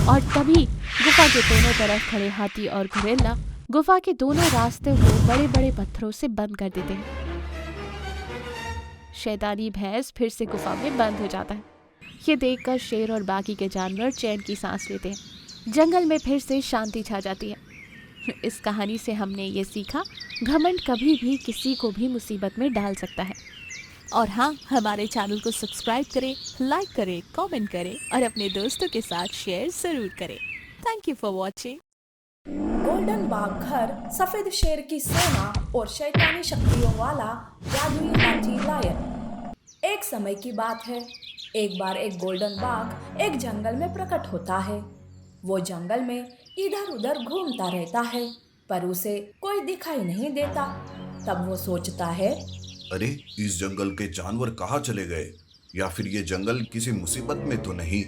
और तभी गुफा के दोनों तरफ खड़े हाथी और गोरिल्ला गुफा के दोनों रास्ते को बड़े बड़े पत्थरों से बंद कर देते हैं। शैतानी भैंस फिर से गुफा में बंद हो जाता है। ये देखकर शेर और बाकी के जानवर चैन की सांस लेते हैं। जंगल में फिर से शांति छा जाती है। इस कहानी से हमने ये सीखा, घमंड कभी भी किसी को भी मुसीबत में डाल सकता है।
और हाँ, हमारे चैनल को सब्सक्राइब करें, लाइक करें, कमेंट करें और अपने दोस्तों के साथ शेयर जरूर करें। Thank you for watching.
Golden बाघ घर, सफेद शेर की सेना और शैतानी शक्तियों वाला जादुई हाथी लायन। एक समय की बात है, एक बार एक गोल्डन बाघ एक जंगल में प्रकट होता है। वो जंगल में इधर उधर घूमता रहता है पर उसे कोई दिखाई नहीं देता। तब वो सोचता है,
अरे इस जंगल के जानवर कहाँ चले गए, या फिर ये जंगल किसी मुसीबत में तो नहीं।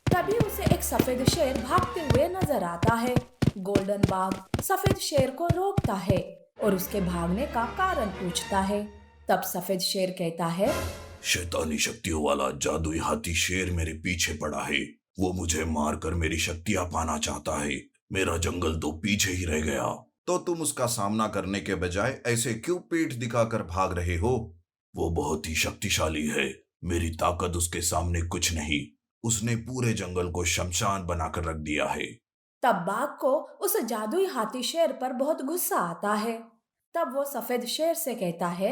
तभी उसे एक सफेद शेर भागते हुए नजर आता है। गोल्डन बाघ सफेद शेर को रोकता है और उसके भागने का कारण पूछता है। तब सफेद शेर कहता है,
शैतानी शक्तियों वाला जादुई हाथी शेर मेरे पीछे पड़ा है। वो मुझे मारकर मेरी शक्तियां पाना चाहता है। मेरा जंगल तो पीछे ही रह गया। तो तुम उसका सामना करने के बजाय ऐसे क्यों पीठ दिखाकर भाग रहे हो? वो बहुत ही शक्तिशाली है, मेरी ताकत उसके सामने कुछ नहीं। उसने पूरे जंगल को शमशान बनाकर रख दिया है।
तब बाघ को उस जादुई हाथी शेर पर बहुत गुस्सा आता है। तब वो सफेद शेर से कहता है,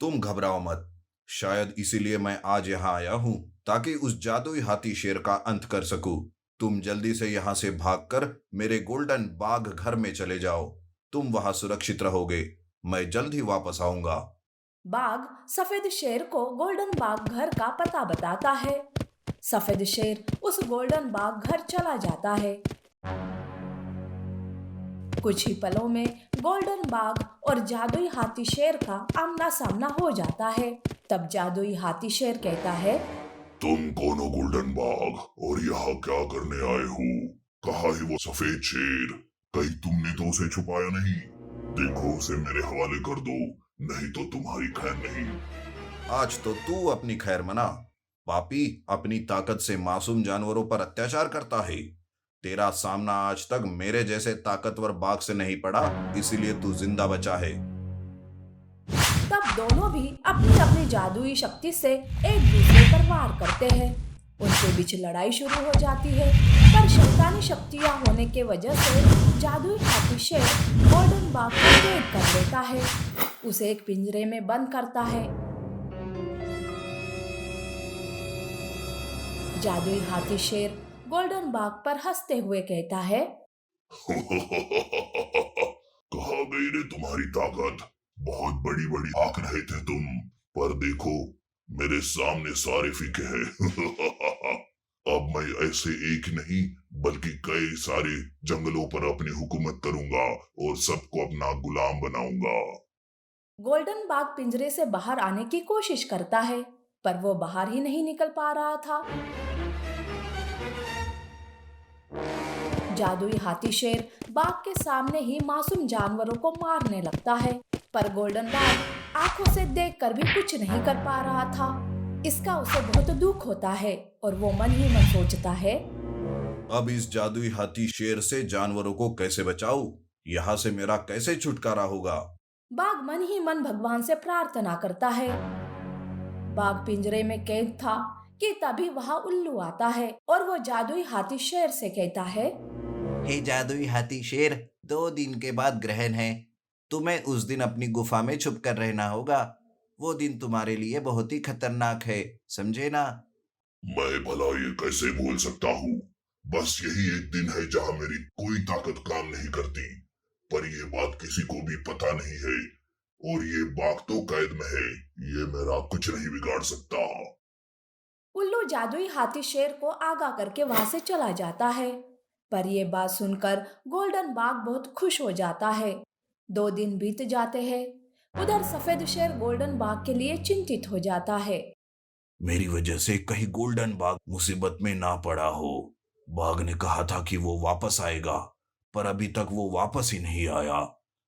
तुम घबराओ मत, शायद इसीलिए मैं आज यहाँ आया हूँ ताकि उस जादुई हाथी शेर का अंत कर सकूं। तुम जल्दी से यहाँ से भागकर मेरे गोल्डन बाघ घर में चले जाओ। तुम वहां सुरक्षित रहोगे, मैं जल्द ही वापस आऊंगा।
बाघ सफेद शेर को गोल्डन बाघ घर का पता बताता है। सफेद शेर उस गोल्डन बाघ घर चला जाता है। कुछ ही पलों में गोल्डन बाघ और जादुई हाथी शेर का आमना सामना हो जाता है। तब जादुई हाथी शेर कहता है,
तुम कौन हो गोल्डन बाघ, और यहाँ क्या करने आए हो? कहाँ है वो सफेद शेर? कहीं तुमने तो उसे छुपाया नहीं? देखो उसे मेरे हवाले कर दो, नहीं तो तुम्हारी खैर नहीं।
आज तो तू अपनी खैर मना। पापी अपनी ताकत से मासूम जानवरों पर अत्याचार करता है। तेरा सामना आज तक मेरे जैसे ताकतवर बाघ से नहीं पड़ा, इसीलिए तू जिंदा बचा है।
तब दोनों भी अपनी अपनी जादुई शक्ति से एक दूसरे पर वार करते हैं। उनके बीच लड़ाई शुरू हो जाती है, पर शैतानी शक्तियां होने के वजह से जादुई हाथी शेर गोल्डन बाघ को कैद कर लेता है। उसे एक पिंजरे में बंद करता है। जादुई हाथी शेर गोल्डन बाघ पर हंसते हुए कहता है,
कहाँ गई रे तुम्हारी ताकत? बहुत बड़ी बड़ी आंख रहे थे तुम, पर देखो मेरे सामने सारे फीके हैं। अब मैं ऐसे एक नहीं बल्कि कई सारे जंगलों पर अपनी हुकूमत करूंगा और सबको अपना गुलाम बनाऊंगा।
गोल्डन बाघ पिंजरे से बाहर आने की कोशिश करता है पर वो बाहर ही नहीं निकल पा रहा था। जादुई हाथी शेर बाघ के सामने ही मासूम जानवरों को मारने लगता है, पर गोल्डन बाघ आंखों से देखकर भी कुछ नहीं कर पा रहा था। इसका उसे बहुत दुख होता है और वो मन ही मन सोचता है,
अब इस जादुई हाथी शेर से जानवरों को कैसे बचाऊं? यहाँ से मेरा कैसे छुटकारा होगा?
बाघ मन ही मन भगवान से प्रार्थना करता है। बाघ पिंजरे में कैद था कि तभी वहां उल्लू आता है और वो जादुई हाथी शेर से कहता है,
हे जादुई हाथी शेर, 2 दिन के बाद ग्रहण है।
तुम्हें उस दिन अपनी गुफा में छुप कर रहना होगा। वो दिन तुम्हारे लिए बहुत ही खतरनाक है, समझे ना?
मैं भला ये कैसे भूल सकता हूँ। बस यही एक दिन है जहाँ मेरी कोई ताकत काम नहीं करती, पर ये बात किसी को भी पता नहीं है। और ये बाघ तो कैद में है, ये मेरा कुछ नहीं बिगाड़ सकता।
उल्लू जादुई हाथी शेर को आगाह करके वहां से चला जाता है। पर ये बात सुनकर गोल्डन बाघ बहुत खुश हो जाता है। 2 दिन बीत जाते हैं। उधर सफेद शेर गोल्डन बाघ के लिए चिंतित हो जाता है।
मेरी वजह से कहीं गोल्डन बाघ मुसीबत में ना पड़ा हो। बाघ ने कहा था कि वो वापस आएगा, पर अभी तक वो वापस ही नहीं आया।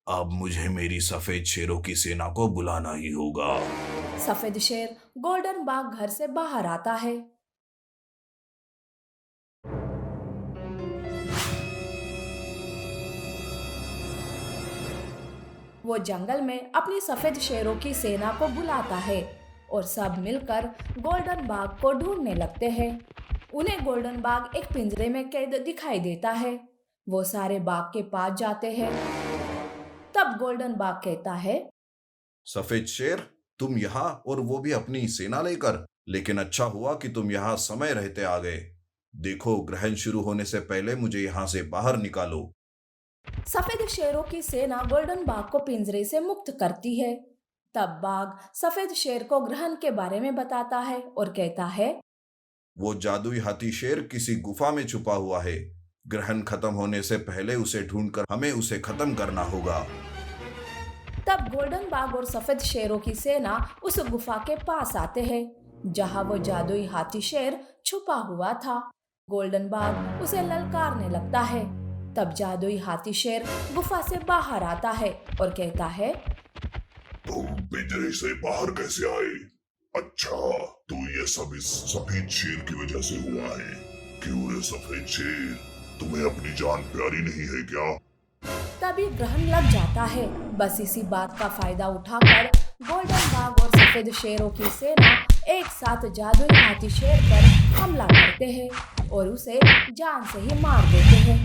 अब मुझे मेरी सफेद शेरों की सेना को बुलाना ही होगा।
सफेद शेर गोल्डन बाघ घर से बाहर आता है। वो जंगल में अपनी सफेद शेरों की सेना को बुलाता है और सब मिलकर गोल्डन बाघ को ढूंढने लगते हैं। उन्हें गोल्डन बाघ एक पिंजरे में कैद दिखाई देता है। वो सारे बाघ के पास जाते हैं। तब गोल्डन बाघ कहता है,
सफेद शेर, तुम यहाँ, और वो भी अपनी सेना लेकर। लेकिन अच्छा हुआ कि तुम यहाँ समय रहते आ गए। देखो, ग्रहण शुरू होने से पहले मुझे यहाँ से बाहर निकालो।
सफेद शेरों की सेना गोल्डन बाघ को पिंजरे से मुक्त करती है। तब बाघ सफेद शेर को ग्रहण के बारे में बताता है और कहता है,
वो जादुई हाथी शेर किसी गुफा में छुपा हुआ है। ग्रहण खत्म होने से पहले उसे ढूंढकर हमें उसे खत्म करना होगा।
तब गोल्डन बाघ और सफेद शेरों की सेना उस गुफा के पास आते हैं जहां वो जादुई हाथी शेर छुपा हुआ था। गोल्डन बाघ उसे ललकारने लगता है। तब जादुई हाथी शेर गुफा से बाहर आता है और कहता है,
तुम पिंजरे से बाहर कैसे आए? अच्छा, तो ये सब इस सफेद शेर की वजह से हुआ है। क्यों रे सफेद शेर, तुम्हें अपनी जान प्यारी नहीं है क्या?
तभी ग्रहण लग जाता है। बस इसी बात का फायदा उठाकर गोल्डन बाघ और सफेद शेरों की सेना एक साथ जादुई हाथी शेर पर हमला करते हैं और उसे जान से ही मार देते हैं।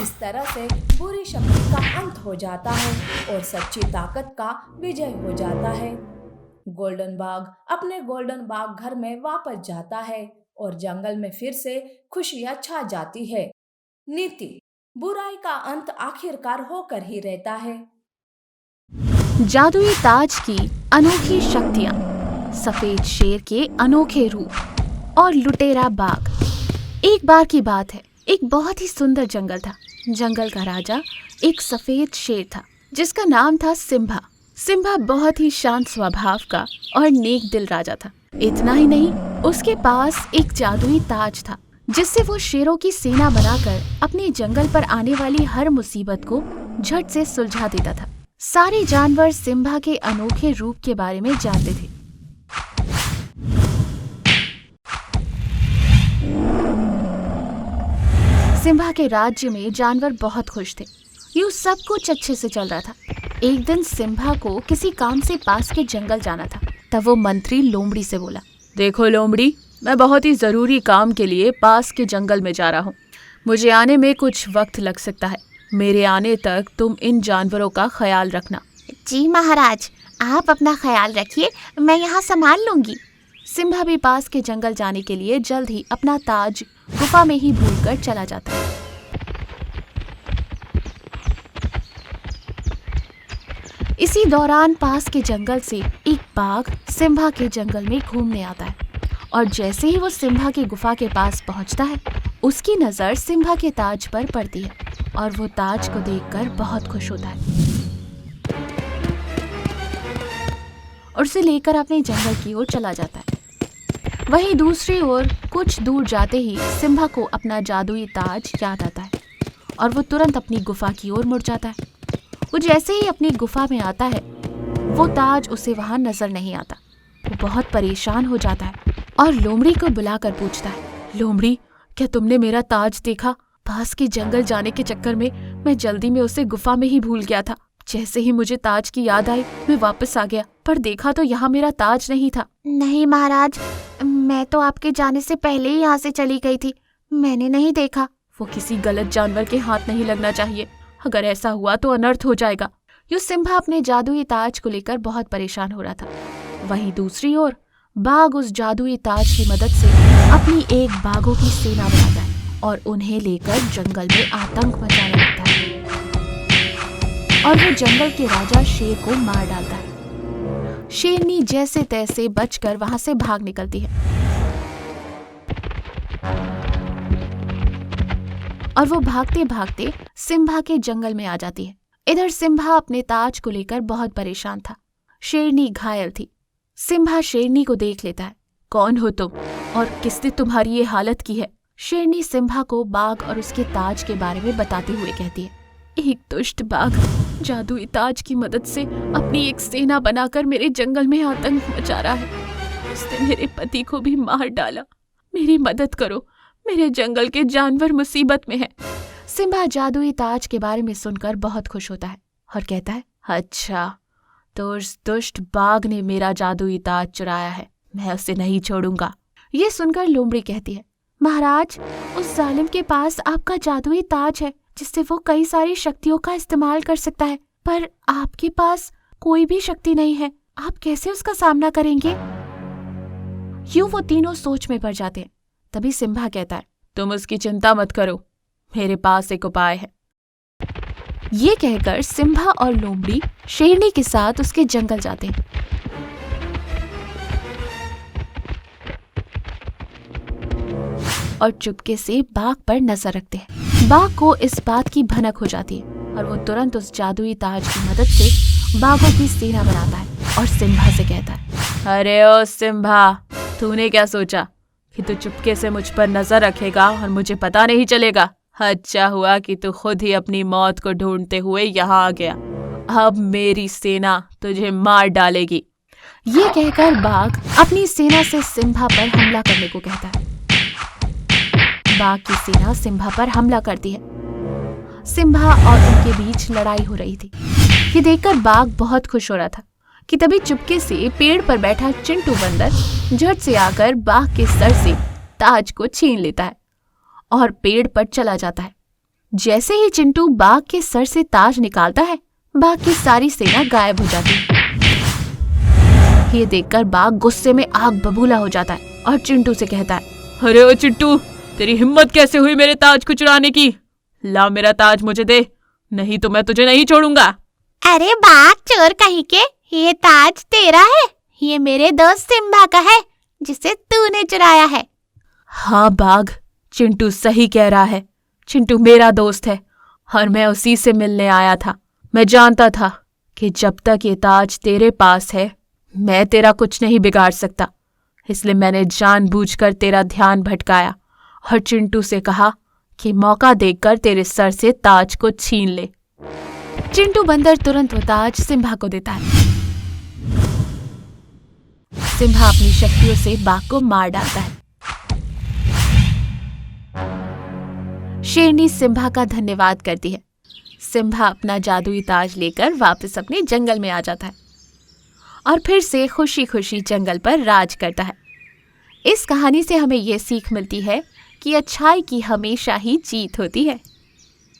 इस तरह से बुरी शक्ति का अंत हो जाता है और सच्ची ताकत का विजय हो जाता है। गोल्डन बाघ अपने गोल्डन बाघ घर में वापस जाता है और जंगल में फिर से खुशियां छा जाती है। नीति: बुराई का अंत आखिरकार होकर ही रहता है।
जादुई ताज की अनोखी शक्तियां, सफेद शेर के अनोखे रूप और लुटेरा बाघ। एक बार की बात है, एक बहुत ही सुंदर जंगल था। जंगल का राजा एक सफेद शेर था जिसका नाम था सिम्बा। सिम्बा बहुत ही शांत स्वभाव का और नेक दिल राजा था। इतना ही नहीं, उसके पास एक जादुई ताज था जिससे वो शेरों की सेना बनाकर अपने जंगल पर आने वाली हर मुसीबत को झट से सुलझा देता था। सारे जानवर सिम्बा के अनोखे रूप के बारे में जानते थे। सिम्बा के राज्य में जानवर बहुत खुश थे। यूं सब कुछ अच्छे से चल रहा था। एक दिन सिम्बा को किसी काम से पास के जंगल जाना था। तब वो मंत्री लोमड़ी से बोला, देखो लोमड़ी, मैं बहुत ही जरूरी काम के लिए पास के जंगल में जा रहा हूँ। मुझे आने में कुछ वक्त लग सकता है। मेरे आने तक तुम इन जानवरों का ख्याल रखना।
जी महाराज, आप अपना ख्याल रखिए, मैं यहाँ संभाल लूंगी।
सिम्बा भी पास के जंगल जाने के लिए जल्द ही अपना ताज गुफा में ही भूलकर चला जाता है। इसी दौरान पास के जंगल से एक बाघ सिम्बा के जंगल में घूमने आता है और जैसे ही वो सिम्बा की गुफा के पास पहुंचता है, उसकी नजर सिम्बा के ताज पर पड़ती है और वो ताज को देखकर बहुत खुश होता है और उसे लेकर अपने जंगल की ओर चला जाता है। वहीं दूसरी ओर कुछ दूर जाते ही सिम्बा को अपना जादुई ताज याद आता है और वो तुरंत अपनी गुफा की ओर मुड़ जाता है। वो जैसे ही अपनी गुफा में आता है, वो ताज उसे वहां नजर नहीं आता। वो बहुत परेशान हो जाता है और लोमड़ी को बुलाकर पूछता है, लोमड़ी, क्या तुमने मेरा ताज देखा? पास के जंगल जाने के चक्कर में मैं जल्दी में उसे गुफा में ही भूल गया था। जैसे ही मुझे ताज की याद आई, मैं वापस आ गया, पर देखा तो यहाँ मेरा ताज नहीं था।
नहीं महाराज, मैं तो आपके जाने से पहले ही यहाँ से चली गई थी, मैंने नहीं देखा।
वो किसी गलत जानवर के हाथ नहीं लगना चाहिए। अगर ऐसा हुआ तो अनर्थ हो जाएगा। यूं सिम्बा अपने जादुई ताज को लेकर बहुत परेशान हो रहा था। वहीं दूसरी ओर बाघ उस जादुई ताज की मदद से अपनी एक बाघों की सेना बनाता है और उन्हें लेकर जंगल में आतंक मचाने लगता है और वो जंगल के राजा शेर को मार डालता है। शेरनी जैसे तैसे बचकर वहां से भाग निकलती है और वो भागते भागते सिम्बा के जंगल में आ जाती है। इधर सिम्बा अपने ताज को लेकर बहुत परेशान था। शेरनी घायल थी। सिम्बा शेरनी को देख लेता है। कौन हो तुम और किसने तुम्हारी ये हालत की है? शेरनी सिम्बा को बाघ और उसके ताज के बारे में बताते हुए कहती है, एक दुष्ट बाघ जादुई ताज की मदद से अपनी एक सेना बनाकर मेरे जंगल में आतंक मचा रहा है। उसने मेरे पति को भी मार डाला। मेरी मदद करो, मेरे जंगल के जानवर मुसीबत में हैं। सिम्बा जादुई ताज के बारे में सुनकर बहुत खुश होता है और कहता है, अच्छा तो उस दुष्ट बाघ ने मेरा जादुई ताज चुराया है, मैं उसे नहीं छोड़ूंगा। ये सुनकर लोमड़ी कहती है, महाराज उस जालिम के पास आपका जादुई ताज है जिससे वो कई सारी शक्तियों का इस्तेमाल कर सकता है, पर आपके पास कोई भी शक्ति नहीं है, आप कैसे उसका सामना करेंगे? यूं वो तीनों सोच में पड़ जाते हैं। तभी सिम्बा कहता है, तुम उसकी चिंता मत करो, मेरे पास एक उपाय है। ये कहकर सिम्बा और लोमड़ी शेरनी के साथ उसके जंगल जाते हैं। और चुपके से बाघ पर नजर रखते हैं। बाघ को इस बात की भनक हो जाती है और वो तुरंत उस जादुई ताज की मदद से बाघों की सेना बनाता है और सिम्बा से कहता है, अरे ओ सिम्बा, तूने क्या सोचा कि तू चुपके से मुझ पर नजर रखेगा और मुझे पता नहीं चलेगा? अच्छा हुआ कि तू खुद ही अपनी मौत को ढूंढते हुए यहाँ आ गया। अब मेरी सेना तुझे मार डालेगी। ये कहकर बाघ अपनी सेना से सिम्बा पर हमला करने को कहता है। बाघ की सेना सिम्बा पर हमला करती है। सिम्बा और उनके बीच लड़ाई हो रही थी। ये देखकर बाघ बहुत खुश हो रहा था कि तभी चुपके से पेड़ पर बैठा चिंटू बंदर झट से आकर बाघ के सर से ताज को छीन लेता है और पेड़ पर चला जाता है। जैसे ही चिंटू बाघ के सर से ताज निकालता है, बाघ की सारी सेना गायब हो जाती है। ये देखकर बाघ गुस्से में आग बबूला हो जाता है और चिंटू से कहता है, अरे ओ चिंटू, तेरी हिम्मत कैसे हुई मेरे ताज को चुराने की? ला मेरा ताज मुझे दे, नहीं तो मैं तुझे नहीं छोड़ूंगा।
अरे बाघ चोर कहीं के, ये ताज तेरा है? ये मेरे दोस्त सिम्बा का है जिसे तूने चुराया है।
हाँ बाघ, चिंटू सही कह रहा है। चिंटू मेरा दोस्त है और मैं उसी से मिलने आया था। मैं जानता था कि जब तक ये ताज तेरे पास है, मैं तेरा कुछ नहीं बिगाड़ सकता, इसलिए मैंने जानबूझकर तेरा ध्यान भटकाया और चिंटू से कहा कि मौका देखकर तेरे सर से ताज को छीन ले। चिंटू बंदर तुरंत वो ताज सिम्बा को देता है। सिम्बा अपनी शक्तियों से बाघ को मार डालता है। शेरनी सिम्बा का धन्यवाद करती है। सिम्बा अपना जादुई ताज लेकर वापस अपने जंगल में आ जाता है और फिर से खुशी खुशी जंगल पर राज करता है। इस कहानी से हमें ये सीख मिलती है कि अच्छाई की हमेशा ही जीत होती है।